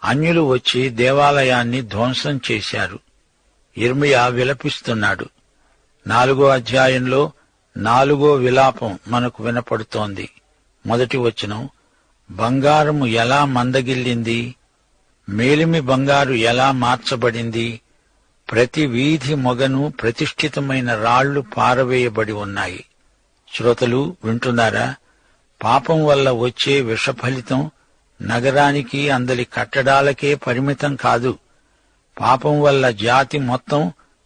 అన్యులు వచ్చి దేవాలయాన్ని ధ్వంసం చేశారు. యిర్మీయా విలపిస్తున్నాడు. 4వ అధ్యాయంలో 4వ విలాపం మనకు వినపడుతోంది. 1వ వచనం, బంగారము ఎలా మందగిల్లింది, మేలిమి బంగారు ఎలా మార్చబడింది, ప్రతి వీధి మొగను ప్రతిష్ఠితమైన రాళ్లు పారవేయబడి ఉన్నాయి. శ్రోతలు వింటున్నారా? పాపం వల్ల వచ్చే విషఫలితం నగరానికి, అందలి కట్టడాలకే పరిమితం కాదు. పాపం వల్ల జాతి మొత్తం,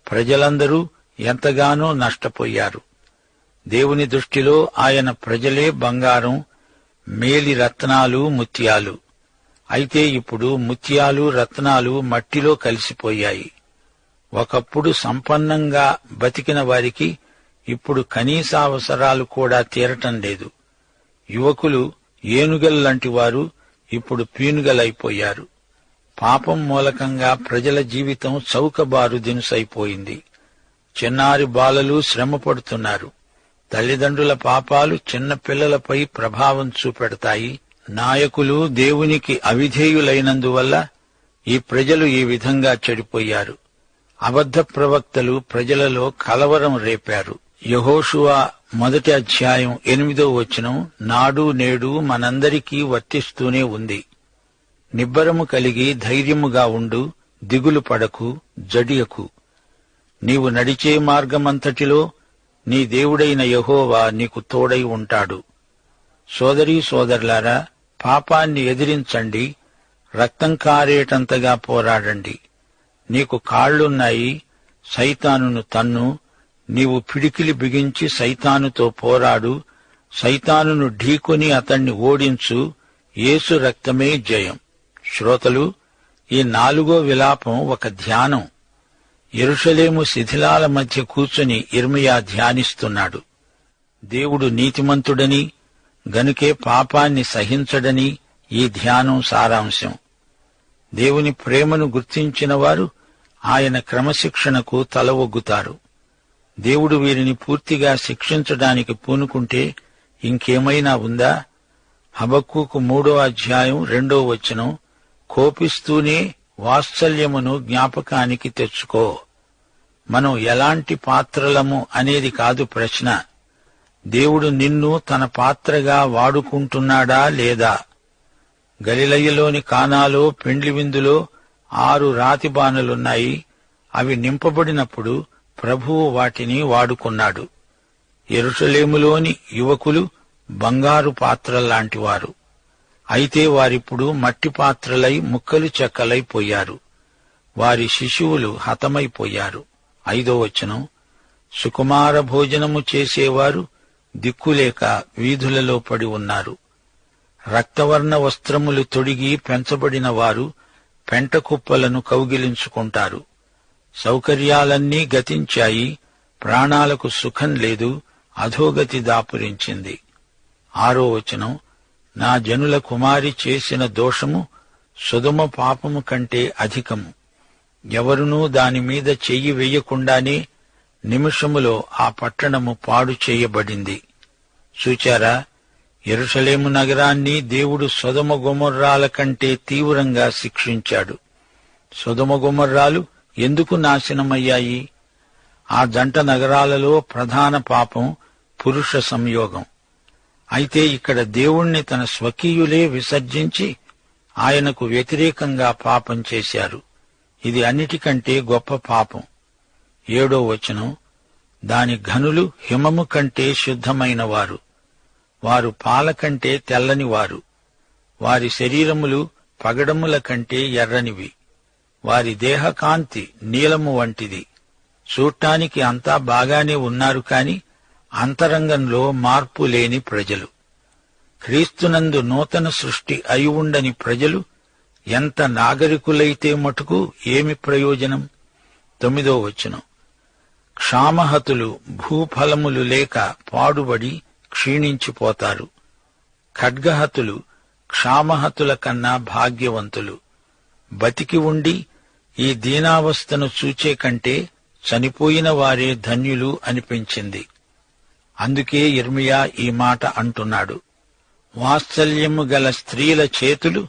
ప్రజలందరూ ఎంతగానో నష్టపోయారు. దేవుని దృష్టిలో ఆయన ప్రజలే బంగారం, మేలి రత్నాలు, ముత్యాలు. అయితే ఇప్పుడు ముత్యాలు, రత్నాలు మట్టిలో కలిసిపోయాయి. ఒకప్పుడు సంపన్నంగా బతికిన వారికి ఇప్పుడు కనీసావసరాలు కూడా తీరటం లేదు. యువకులు ఏనుగల్లాంటి వారు ఇప్పుడు పీనుగలైపోయారు. పాపం మూలకంగా ప్రజల జీవితం చౌకబారు దినుసైపోయింది. చిన్నారి బాలలు శ్రమపడుతున్నారు. తల్లిదండ్రుల పాపాలు చిన్న పిల్లలపై ప్రభావం చూపెడతాయి. నాయకులు దేవునికి అవిధేయులైనందువల్ల ఈ ప్రజలు ఈ విధంగా చెడిపోయారు. అబద్ధ ప్రవక్తలు ప్రజలలో కలవరం రేపారు. యెహోషువ 1వ అధ్యాయం 8వ వచనం నాడు నేడు మనందరికీ వర్తిస్తూనే ఉంది. నిబ్బరము కలిగి ధైర్యముగా ఉండు, దిగులు పడకు, జడియకు. నీవు నడిచే మార్గమంతటిలో నీ దేవుడైన యెహోవా నీకు తోడై ఉంటాడు. సోదరీ సోదరులారా, పాపాన్ని ఎదిరించండి, రక్తం కారేటంతగా పోరాడండి. నీకు కాళ్లున్నాయి, సైతానును తన్ను. నీవు పిడికిలి బిగించి సైతానుతో పోరాడు. సైతానును ఢీకొని అతణ్ణి ఓడించు. యేసు రక్తమే జయం. శ్రోతలు, ఈ 4వ విలాపం ఒక ధ్యానం. యెరూషలేము శిథిలాల మధ్య కూర్చుని యిర్మీయా ధ్యానిస్తున్నాడు. దేవుడు నీతిమంతుడని, గనుకే పాపాన్ని సహించడని ఈ ధ్యానం సారాంశం. దేవుని ప్రేమను గుర్తించిన వారు ఆయన క్రమశిక్షణకు తల ఒగ్గుతారు. దేవుడు వీరిని పూర్తిగా శిక్షించడానికి పూనుకుంటే ఇంకేమైనా ఉందా? హబక్కూకు 3వ అధ్యాయం 2వ వచనం, కోపిస్తూనే వాత్సల్యమును జ్ఞాపకానికి తెచ్చుకో. మనం ఎలాంటి పాత్రలము అనేది కాదు ప్రశ్న. దేవుడు నిన్ను తన పాత్రగా వాడుకుంటున్నాడా లేదా? గలిలయలోని కానాలో పెండ్లి విందులో 6 రాతి బానలున్నాయి. అవి నింపబడినప్పుడు ప్రభువు వాటిని వాడుకున్నాడు. యెరూషలేములోని యువకులు బంగారు పాత్రల్లాంటివారు. అయితే వారిప్పుడు మట్టి పాత్రలై ముక్కలు చెక్కలైపోయారు. వారి శిశువులు హతమైపోయారు. 5వ వచనం, సుకుమార భోజనము చేసేవారు దిక్కులేక వీధులలో పడి ఉన్నారు. రక్తవర్ణ వస్త్రములు తొడిగి పెంచబడిన వారు పెంట కుప్పలను కౌగిలించుకుంటారు. సౌకర్యాలన్నీ గతించాయి, ప్రాణాలకు సుఖం లేదు, అధోగతి దాపురించింది. 6వ వచనం, నా జనుల కుమారి చేసిన దోషము సొదొమ పాపము కంటే అధికము. ఎవరునూ దానిమీద చెయ్యి వెయ్యకుండానే నిమిషములో ఆ పట్టణము పాడు చేయబడింది. చూచారా, యెరూషలేము నగరాన్ని దేవుడు సొదొమ గొమొర్రాల కంటే తీవ్రంగా శిక్షించాడు. సొదొమ గొమొర్రాలు ఎందుకు నాశనమయ్యాయి? ఆ జంట నగరాలలో ప్రధాన పాపం పురుష సంయోగం. అయితే ఇక్కడ దేవుణ్ణి తన స్వకీయులే విసర్జించి ఆయనకు వ్యతిరేకంగా పాపం చేశారు. ఇది అన్నిటికంటే గొప్ప పాపం. 7వ వచనం, దాని ఘనులు హిమము కంటే శుద్ధమైన వారు. వారు పాల కంటే తెల్లనివారు. వారి శరీరములు పగడముల కంటే ఎర్రనివి. వారి దేహకాంతి నీలము వంటిది. చూడటానికి అంతా బాగానే ఉన్నారు కాని అంతరంగంలో మార్పు లేని ప్రజలు. క్రీస్తునందు నూతన సృష్టి అయి ఉండని ప్రజలు ఎంత నాగరికులైతే మటుకు ఏమి ప్రయోజనం? 9వ వచనం, క్షామహతులు భూఫలములు లేక పాడుబడి క్షీణించిపోతారు. ఖడ్గహతులు క్షామహతుల కన్నా భాగ్యవంతులు. బతికి ఉండి ఈ దీనావస్థను చూచే కంటే చనిపోయిన వారే ధన్యులు అనిపించింది. అందుకే యిర్మీయా ఈ మాట అంటున్నాడు. వాత్సల్యము గల స్త్రీల చేతులు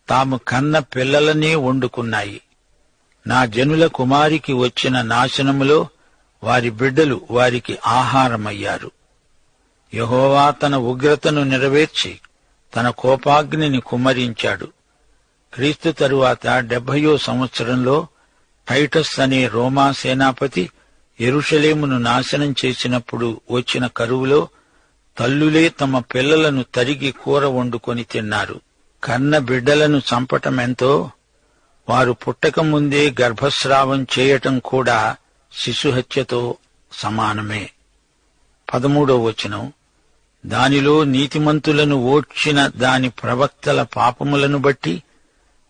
తాము కన్న పిల్లలనే వండుకున్నాయి. నా జనుల కుమారికి వచ్చిన నాశనములో వారి బిడ్డలు వారికి ఆహారమయ్యారు. యెహోవా తన ఉగ్రతను నెరవేర్చి తన కోపాగ్నిని కుమ్మరించాడు. క్రీస్తు తరువాత 70వ సంవత్సరంలో టైటస్ అనే రోమా సేనాపతి యెరూషలేమును నాశనం చేసినప్పుడు వచ్చిన కరువులో తల్లులే తమ పిల్లలను తరిగి కూర వండుకొని తిన్నారు. కన్న బిడ్డలను చంపటమెంతో వారు పుట్టకముందే గర్భస్రావం చేయటం కూడా శిశుహత్యతో సమానమే. 13వ వచనం, దానిలో నీతిమంతులను ఓడ్చిన దాని ప్రవక్తల పాపములను బట్టి,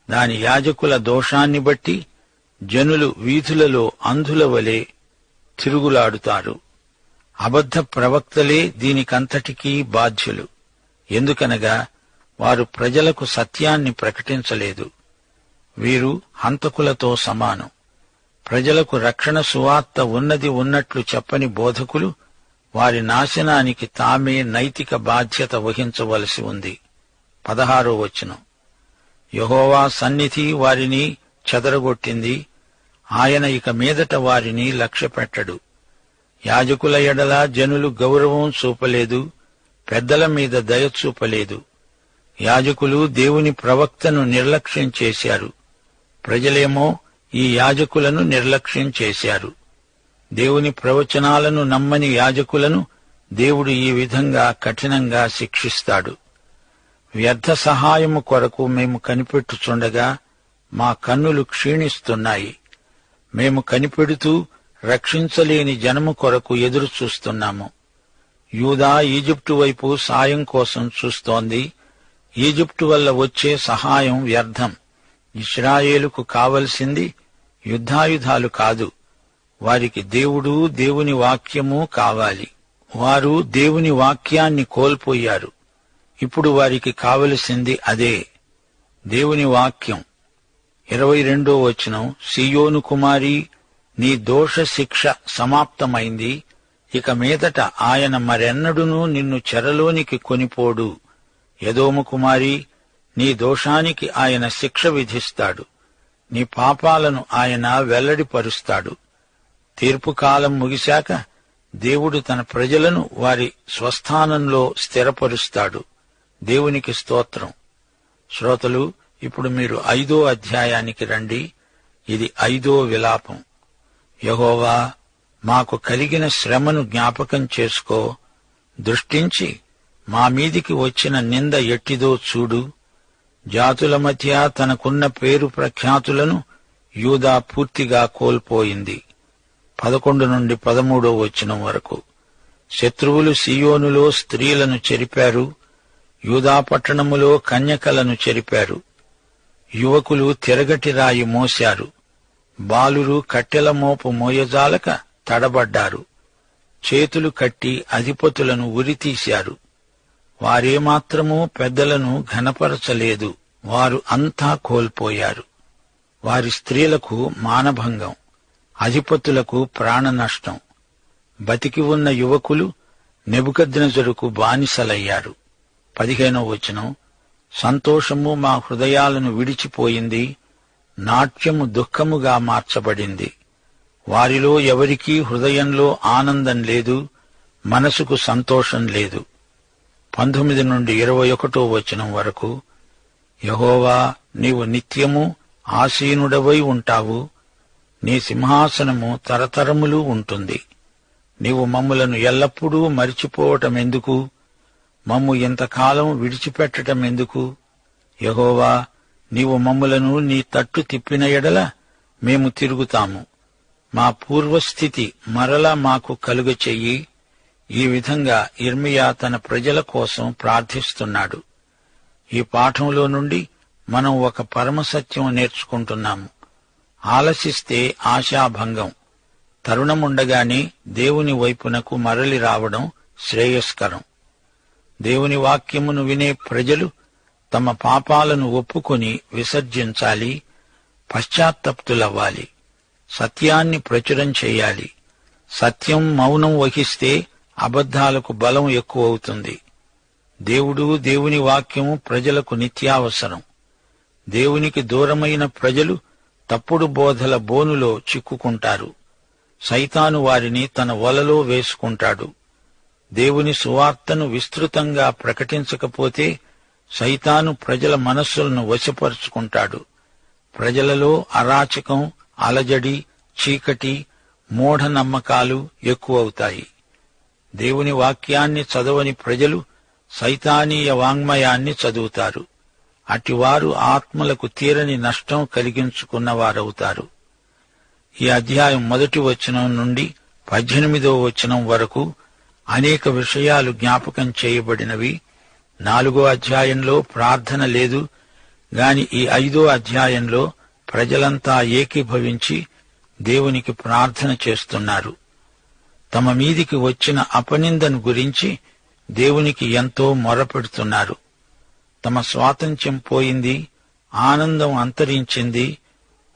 దాని యాజకుల దోషాన్ని బట్టి జనులు వీధులలో అంధుల వలె తిరుగులాడుతారు. అబద్ధ ప్రవక్తలే దీనికంతటికీ బాధ్యులు. ఎందుకనగా వారు ప్రజలకు సత్యాన్ని ప్రకటించలేదు. వీరు హంతకులతో సమానం. ప్రజలకు రక్షణ సువార్త ఉన్నది ఉన్నట్లు చెప్పని బోధకులు వారి నాశనానికి తామే నైతిక బాధ్యత వహించవలసి ఉంది. 16వ వచనం, యెహోవా సన్నిధి వారిని చెదరగొట్టింది. ఆయన ఇక మీదట వారిని లక్ష్యపెట్టడు. యాజకుల ఎడల జనులు గౌరవం చూపలేదు, పెద్దల మీద దయ చూపలేదు. యాజకులు దేవుని ప్రవక్తను నిర్లక్ష్యం చేశారు. ప్రజలేమో ఈ యాజకులను నిర్లక్ష్యం చేశారు. దేవుని ప్రవచనాలను నమ్మని యాజకులను దేవుడు ఈ విధంగా కఠినంగా శిక్షిస్తాడు. వ్యర్థ సహాయము కొరకు మేము కనిపెట్టుచుండగా మా కన్నులు క్షీణిస్తున్నాయి. మేము కనిపెడుతూ రక్షించలేని జనము కొరకు ఎదురు చూస్తున్నాము. యూదా ఈజిప్టు వైపు సాయం కోసం చూస్తోంది. ఈజిప్టు వల్ల వచ్చే సహాయం వ్యర్థం. ఇశ్రాయేలుకు కావలసింది యుద్ధాయుధాలు కాదు, వారికి దేవుడు దేవుని వాక్యము కావాలి. వారు దేవుని వాక్యాన్ని కోల్పోయారు. ఇప్పుడు వారికి కావలసింది అదే, దేవుని వాక్యం. 22వ వచనం, సీయోను కుమారి, నీ దోష శిక్ష సమాప్తమైంది. ఇక మీదట ఆయన మరెన్నడునూ నిన్ను చెరలోనికి కొనిపోడు. ఎదోము కుమారి, నీ దోషానికి ఆయన శిక్ష విధిస్తాడు. నీ పాపాలను ఆయన వెల్లడిపరుస్తాడు. తీర్పుకాలం ముగిశాక దేవుడు తన ప్రజలను వారి స్వస్థానంలో స్థిరపరుస్తాడు. దేవునికి స్తోత్రం. శ్రోతలు, ఇప్పుడు మీరు 5వ అధ్యాయానికి రండి. ఇది 5వ విలాపం. యెహోవా, మాకు కలిగిన శ్రమను జ్ఞాపకం చేసుకో. దృష్టించి మా మీదికి వచ్చిన నింద ఎట్టిదో చూడు. జాతుల మధ్య తనకున్న పేరు ప్రఖ్యాతులను యూదా పూర్తిగా కోల్పోయింది. 11 నుండి 13వ వచనం వరకు, శత్రువులు సీయోనులో స్త్రీలను చెరిపారు, యూదా పట్టణములో కన్యకలను చెరిపారు. యువకులు తిరగటి రాయి మోశారు, బాలురు కట్టెల మోపు మోయజాలక తడబడ్డారు. చేతులు కట్టి అధిపతులను ఉరితీశారు. వారేమాత్రమూ పెద్దలను ఘనపరచలేదు. వారు అంతా కోల్పోయారు. వారి స్త్రీలకు మానభంగం, అధిపతులకు ప్రాణనష్టం. బతికి ఉన్న యువకులు నెబుకద్నెజరుకు బానిసలయ్యారు. 15వ వచనం, సంతోషము మా హృదయాలను విడిచిపోయింది, నాట్యము దుఃఖముగా మార్చబడింది. వారిలో ఎవరికీ హృదయంలో ఆనందం లేదు, మనసుకు సంతోషం లేదు. 19 నుండి 21వ వచనం వరకు, యెహోవా, నీవు నిత్యము ఆసీనుడవై ఉంటావు. నీ సింహాసనము తరతరములు ఉంటుంది. నీవు మమ్ములను ఎల్లప్పుడూ మరిచిపోవటమెందుకు? మమ్ము ఇంతకాలం విడిచిపెట్టటమెందుకు? యెహోవా, నీవు మమ్ములను నీ తట్టు తిప్పిన ఎడల మేము తిరుగుతాము. మా పూర్వస్థితి మరలా మాకు కలుగచెయ్యి. ఈ విధంగా యిర్మీయా తన ప్రజల కోసం ప్రార్థిస్తున్నాడు. ఈ పాఠంలో నుండి మనం ఒక పరమసత్యం నేర్చుకుంటున్నాము. ఆలసిస్తే ఆశాభంగం. తరుణముండగానే దేవుని వైపునకు మరలి రావడం శ్రేయస్కరం. దేవుని వాక్యమును వినే ప్రజలు తమ పాపాలను ఒప్పుకొని విసర్జించాలి, పశ్చాత్తప్తులవ్వాలి, సత్యాన్ని ప్రచురం చేయాలి. సత్యం మౌనం వహిస్తే అబద్ధాలకు బలం ఎక్కువవుతుంది. దేవుడు, దేవుని వాక్యము ప్రజలకు నిత్యావసరం. దేవునికి దూరమైన ప్రజలు తప్పుడు బోధల బోనులో చిక్కుకుంటారు. సైతాను వారిని తన వలలో వేసుకుంటాడు. దేవుని సువార్తను విస్తృతంగా ప్రకటించకపోతే సైతాను ప్రజల మనస్సులను వశపరుచుకుంటాడు. ప్రజలలో అరాచకం, అలజడి, చీకటి, మూఢనమ్మకాలు ఎక్కువవుతాయి. దేవుని వాక్యాన్ని చదవని ప్రజలు సైతానీయ వాంగ్మయాన్ని చదువుతారు. అటివారు ఆత్మలకు తీరని నష్టం కలిగించుకున్నవారవుతారు. ఈ అధ్యాయం 1వ వచనం నుండి 18వ వచనం వరకు అనేక విషయాలు జ్ఞాపకం చేయబడినవి. 4వ అధ్యాయంలో ప్రార్థన లేదు గాని ఈ 5వ అధ్యాయంలో ప్రజలంతా ఏకీభవించి దేవునికి ప్రార్థన చేస్తున్నారు. తమ మీదికి వచ్చిన అపనిందను గురించి దేవునికి ఎంతో మొరపెడుతున్నారు. తమ స్వాతంత్ర్యం పోయింది, ఆనందం అంతరించింది.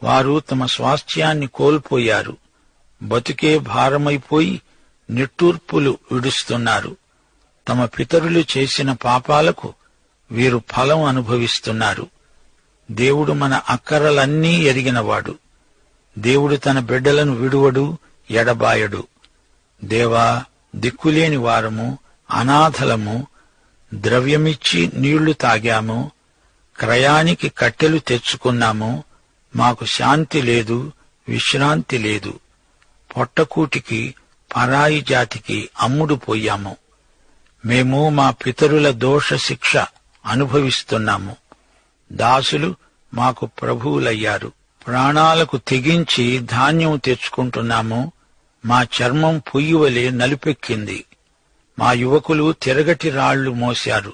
వారు తమ స్వాస్థ్యాన్ని కోల్పోయారు. బతుకే భారమైపోయి నిట్టూర్పులు విడుస్తున్నారు. తమ పితరులు చేసిన పాపాలకు వీరు ఫలం అనుభవిస్తున్నారు. దేవుడు మన అక్కరలన్నీ ఎరిగినవాడు. దేవుడు తన బిడ్డలను విడువడు, ఎడబాయడు. దేవా, దిక్కులేని వారము, అనాథలము, ద్రవ్యమిచ్చి నీళ్లు తాగాము, క్రయానికి కట్టెలు తెచ్చుకున్నాము. మాకు శాంతి లేదు, విశ్రాంతి లేదు. పొట్టకూటికి పరాయి జాతికి అమ్ముడు పోయాము. మేము మా పితరుల దోష శిక్ష అనుభవిస్తున్నాము. దాసులు మాకు ప్రభువులయ్యారు. ప్రాణాలకు తెగించి ధాన్యం తెచ్చుకుంటున్నాము. మా చర్మం పొయ్యివలే నలుపెక్కింది. మా యువకులు తిరగటి రాళ్లు మోశారు.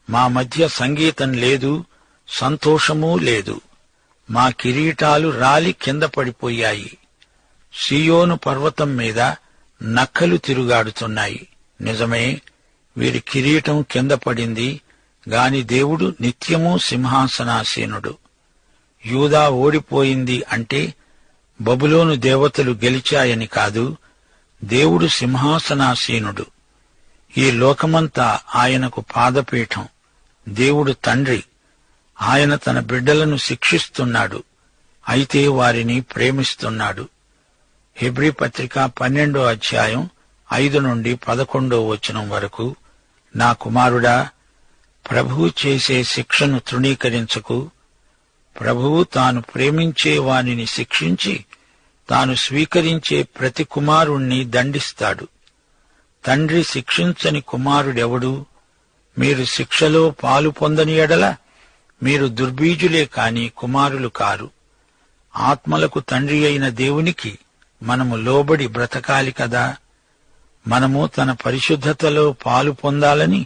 మా మధ్య సంగీతం లేదు, సంతోషమూ లేదు. మా కిరీటాలు రాలి కింద పడిపోయాయి. సీయోను పర్వతం మీద నక్కలు తిరుగాడుతున్నాయి. నిజమే, వీరి కిరీటం కింద పడింది గాని దేవుడు నిత్యమూ సింహాసనాసీనుడు. యూదా ఓడిపోయింది అంటే బబులోను దేవతలు గెలిచాయని కాదు, దేవుడు సింహాసనాసీనుడు. ఈ లోకమంతా ఆయనకు పాదపీఠం. దేవుడు తండ్రి. ఆయన తన బిడ్డలను శిక్షిస్తున్నాడు, అయితే వారిని ప్రేమిస్తున్నాడు. హెబ్రీ పత్రిక 12వ అధ్యాయం 5 నుండి 11వ వచనం వరకు, నా కుమారుడా, ప్రభువు చేసే శిక్షను తృణీకరించకు. ప్రభువు తాను ప్రేమించే వానిని శిక్షించి తాను స్వీకరించే ప్రతి కుమారుణ్ణి దండిస్తాడు. తండ్రి శిక్షించని కుమారుడెవడు? మీరు శిక్షలో పాలు పొందని ఎడల మీరు దుర్బీజులే కాని కుమారులు కారు. ఆత్మలకు తండ్రి అయిన దేవునికి మనము లోబడి బ్రతకాలి కదా. మనము తన పరిశుద్ధతలో పాలు పొందాలని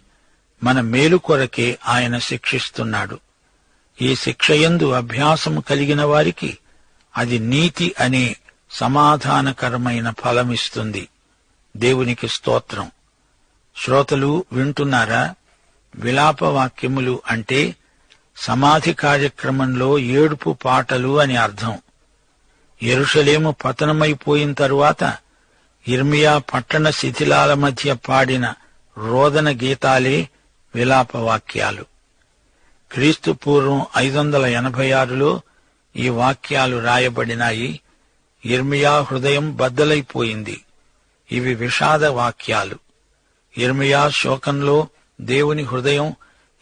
మన మేలు కొరకే ఆయన శిక్షిస్తున్నాడు. ఈ శిక్షయందు అభ్యాసము కలిగిన వారికి అది నీతి అనే సమాధానకరమైన ఫలమిస్తుంది. దేవునికి స్తోత్రం. శ్రోతలు వింటున్నారా? విలాపవాక్యములు అంటే సమాధి కార్యక్రమంలో ఏడుపు పాటలు అని అర్థం. యెరూషలేము పతనమైపోయిన తరువాత యిర్మీయా పట్టణ శిథిలాల మధ్య పాడిన రోదన గీతాలే విలాపవాక్యాలు. క్రీస్తు పూర్వం 586లో ఈ వాక్యాలు రాయబడినాయి. యిర్మీయా హృదయం బద్దలైపోయింది. ఇవి విషాద వాక్యాలు. యిర్మీయా శోకంలో దేవుని హృదయం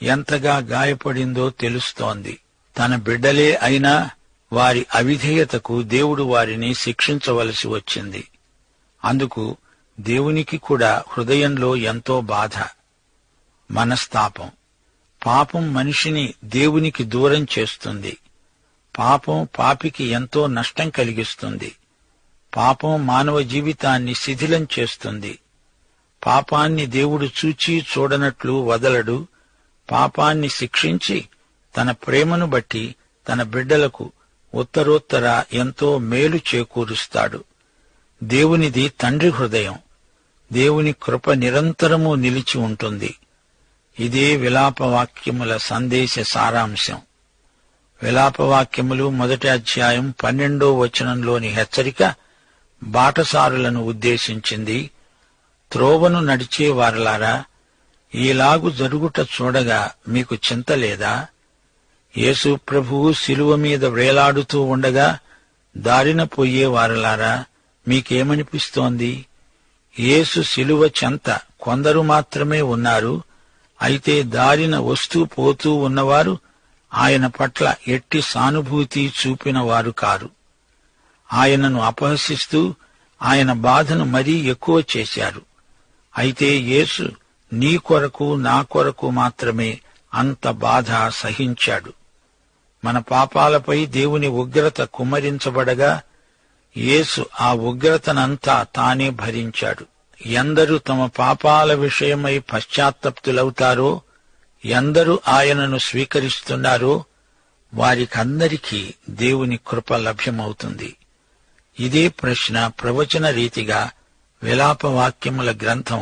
ఎంతగా గాయపడిందో తెలుస్తోంది. తన బిడ్డలే అయినా వారి అవిధేయతకు దేవుడు వారిని శిక్షించవలసి వచ్చింది. అందుకు దేవునికి కూడా హృదయంలో ఎంతో బాధ, మనస్తాపం. పాపం మనిషిని దేవునికి దూరం చేస్తుంది. పాపం పాపికి ఎంతో నష్టం కలిగిస్తుంది. పాపం మానవ జీవితాన్ని శిథిలం చేస్తుంది. పాపాన్ని దేవుడు చూచి చూడనట్లు వదలడు. పాపాన్ని శిక్షించి తన ప్రేమను బట్టి తన బిడ్డలకు ఉత్తరోత్తర ఎంతో మేలు చేకూరుస్తాడు. దేవునిది తండ్రి హృదయం. దేవుని కృప నిరంతరము నిలిచి ఉంటుంది. ఇదే విలాపవాక్యముల సందేశ సారాంశం. విలాపవాక్యములు 1వ అధ్యాయం 12వ వచనంలోని హెచ్చరిక బాటసారులను ఉద్దేశించింది. త్రోవను నడిచే వారలారా, ఈలాగు జరుగుట చూడగా మీకు చింత లేదా? యేసు ప్రభువు శిలువ మీద వేలాడుతూ ఉండగా దారిన పోయే వారలారా, మీకేమనిపిస్తోంది? యేసు శిలువ చెంత కొందరు మాత్రమే ఉన్నారు. అయితే దారిన వస్తూ పోతూ ఉన్నవారు ఆయన పట్ల ఎట్టి సానుభూతి చూపిన వారు కారు. ఆయనను అపహసిస్తూ ఆయన బాధను మరీ ఎక్కువ చేశారు. అయితే యేసు నీ కొరకు నా కొరకు మాత్రమే అంత బాధ సహించాడు. మన పాపాలపై దేవుని ఉగ్రత కుమ్మరించబడగా యేసు ఆ ఉగ్రతనంతా తానే భరించాడు. ఎందరు తమ పాపాల విషయమై పశ్చాత్తప్తులవుతారో, ఎందరు ఆయనను స్వీకరిస్తున్నారో వారికందరికీ దేవుని కృప లభ్యమవుతుంది. ఇదే ప్రశ్న ప్రవచన రీతిగా విలాపవాక్యముల గ్రంథం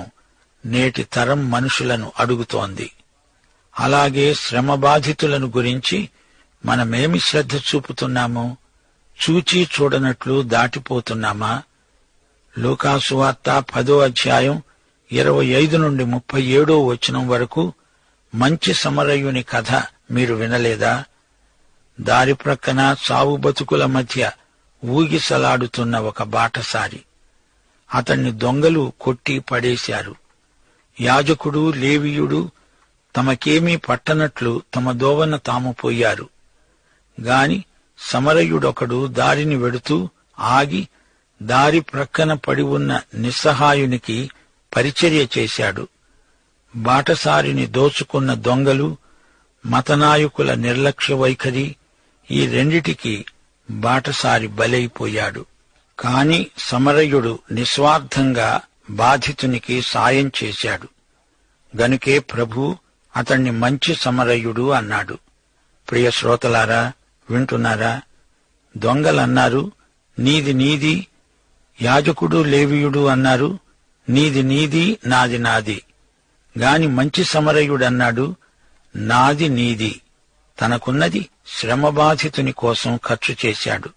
నేటి తరం మనుషులను అడుగుతోంది. అలాగే శ్రమబాధితులను గురించి మనమేమి శ్రద్ధ చూపుతున్నామో, చూచి చూడనట్లు దాటిపోతున్నామా? లూకాసు వార్త 10వ అధ్యాయం 25 నుండి 37వ వచనం వరకు మంచి సమరయుని కథ మీరు వినలేదా? దారి ప్రక్కన చావు బతుకుల మధ్య ఊగిసలాడుతున్న ఒక బాటసారి. అతన్ని దొంగలు కొట్టి పడేశారు. యాజకుడు, లేవీయుడు తమకేమీ పట్టనట్లు తమ దోవన తాము పోయారు. గాని సమరయుడొకడు దారిని వెడుతూ ఆగి దారి ప్రక్కన పడి ఉన్న నిస్సహాయునికి పరిచర్య చేశాడు. బాటసారిని దోచుకున్న దొంగలు, మతనాయకుల నిర్లక్ష్య వైఖరి, ఈ రెండిటికి బాటసారి బలైపోయాడు. కాని సమరయుడు నిస్వార్థంగా బాధితునికి సాయం చేశాడు. గనుకే ప్రభు అతణ్ణి మంచి సమరయుడు అన్నాడు. ప్రియ శ్రోతలారా, వింటున్నారా? దొంగలన్నారు, నీది నీది. యాజకుడు, లేవీయుడు అన్నారు, నీది నీది, నాది నాది. గాని మంచి సమరయుడన్నాడు, నాది నీది. తనకున్నది శ్రమబాధితుని కోసం ఖర్చు చేశాడు.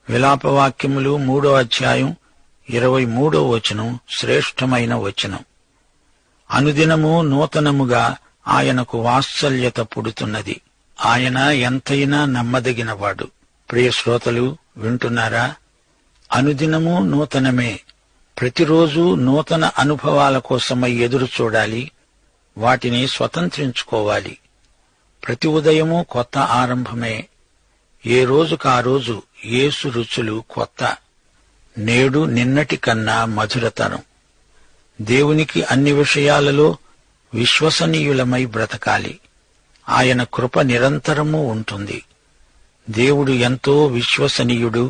విలాపవాక్యములు 3వ అధ్యాయం 23వ వచనం శ్రేష్టమైన వచనం. అనుదినము నూతనముగా ఆయనకు వాత్సల్యత పుడుతున్నది. ఆయన ఎంతైనా నమ్మదగినవాడు. ప్రియ శ్రోతలు, వింటున్నారా? అనుదినము నూతనమే. ప్రతిరోజు నూతన అనుభవాల కోసమై ఎదురు చూడాలి. వాటిని స్వతంత్రించుకోవాలి. ప్రతి ఉదయము కొత్త ఆరంభమే. ఏ రోజుకా రోజు యేసు రుచులు కొత్త. నేడు నిన్నటి కన్నా మధురతరం. దేవునికి అన్ని విషయాలలో విశ్వసనీయులమై బ్రతకాలి. ఆయన కృప నిరంతరము ఉంటుంది. దేవుడు ఎంతో విశ్వసనీయుడు.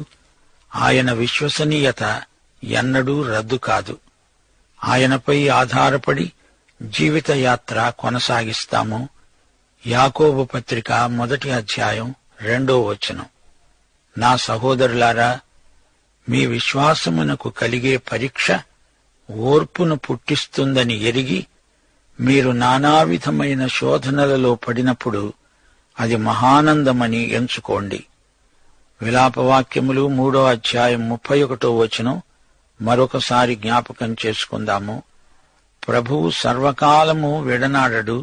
ఆయన విశ్వసనీయత ఎన్నడూ రద్దు కాదు. ఆయనపై ఆధారపడి జీవితయాత్ర కొనసాగిస్తాము. యాకోబు పత్రిక 1వ అధ్యాయం 2వ వచనం. నా సహోదరులారా, మీ విశ్వాసమునకు కలిగే పరీక్ష ఓర్పును పుట్టిస్తుందని ఎరిగి మీరు నానావిధమైన శోధనలలో పడినప్పుడు అది మహానందమని ఎంచుకోండి. విలాపవాక్యములు 3వ అధ్యాయం 31వ వచనం మరొకసారి జ్ఞాపకం చేసుకుందాము. ప్రభువు సర్వకాలము విడనాడడు.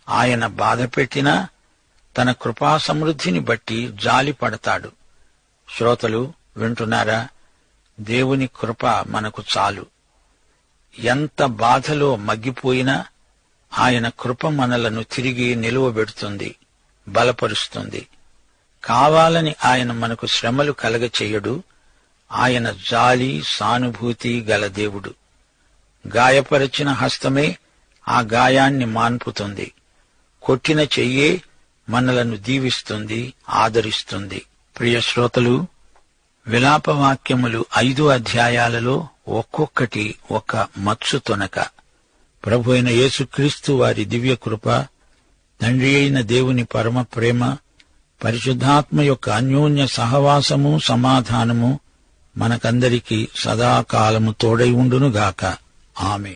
ఆయన బాధపెట్టినా తన కృపా సమృద్ధిని బట్టి జాలి పడతాడు. శ్రోతలు, వింటున్నారా? దేవుని కృప మనకు చాలు. ఎంత బాధలో మగ్గిపోయినా ఆయన కృప మనలను తిరిగి నిలువబెడుతుంది, బలపరుస్తుంది. కావాలని ఆయన మనకు శ్రమలు కలగచేయడు. ఆయన జాలి, సానుభూతి గల దేవుడు. గాయపరచిన హస్తమే ఆ గాయాన్ని మాన్పుతుంది. కొట్టిన చెయ్యే మనలను దీవిస్తుంది, ఆదరిస్తుంది. ప్రియ శ్రోతలు, విలాపవాక్యములు 5 అధ్యాయాలలో ఒక్కొక్కటి ఒక మత్సు తొనక. ప్రభు అయిన యేసుక్రీస్తు వారి దివ్య కృప, తండ్రి అయిన దేవుని పరమ ప్రేమ, పరిశుద్ధాత్మ యొక్క అన్యోన్య సహవాసము, సమాధానము మనకందరికీ సదాకాలము తోడై ఉండునుగాక. ఆమేన్.